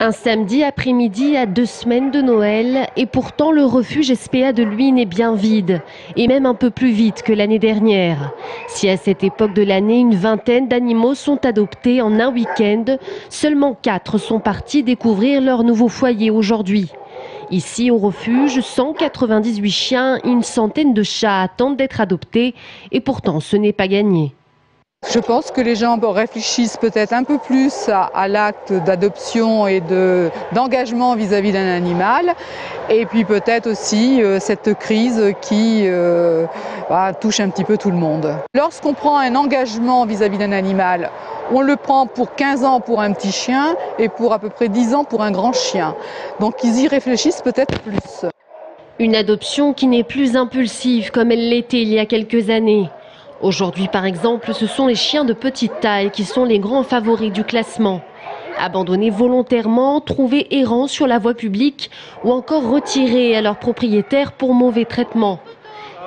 Un samedi après-midi à 2 semaines de Noël et pourtant le refuge SPA de Luynes est bien vide et même un peu plus vite que l'année dernière. Si à cette époque de l'année une vingtaine d'animaux sont adoptés en un week-end, seulement 4 sont partis découvrir leur nouveau foyer aujourd'hui. Ici au refuge, 198 chiens et une centaine de chats attendent d'être adoptés et pourtant ce n'est pas gagné. Je pense que les gens réfléchissent peut-être un peu plus à l'acte d'adoption et d'engagement vis-à-vis d'un animal. Et puis peut-être aussi cette crise qui touche un petit peu tout le monde. Lorsqu'on prend un engagement vis-à-vis d'un animal, on le prend pour 15 ans pour un petit chien et pour à peu près 10 ans pour un grand chien. Donc ils y réfléchissent peut-être plus. Une adoption qui n'est plus impulsive comme elle l'était il y a quelques années. Aujourd'hui, par exemple, ce sont les chiens de petite taille qui sont les grands favoris du classement. Abandonnés volontairement, trouvés errants sur la voie publique ou encore retirés à leurs propriétaires pour mauvais traitement.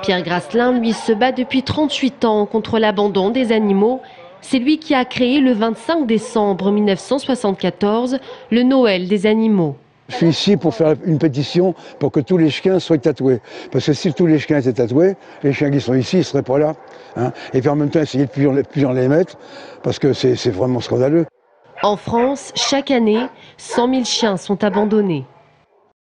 Pierre Grasselin, lui, se bat depuis 38 ans contre l'abandon des animaux. C'est lui qui a créé le 25 décembre 1974 le Noël des animaux. Je suis ici pour faire une pétition pour que tous les chiens soient tatoués. Parce que si tous les chiens étaient tatoués, les chiens qui sont ici, ils ne seraient pas là. Et puis en même temps, essayer de plus en les mettre, parce que c'est vraiment scandaleux. En France, chaque année, 100 000 chiens sont abandonnés.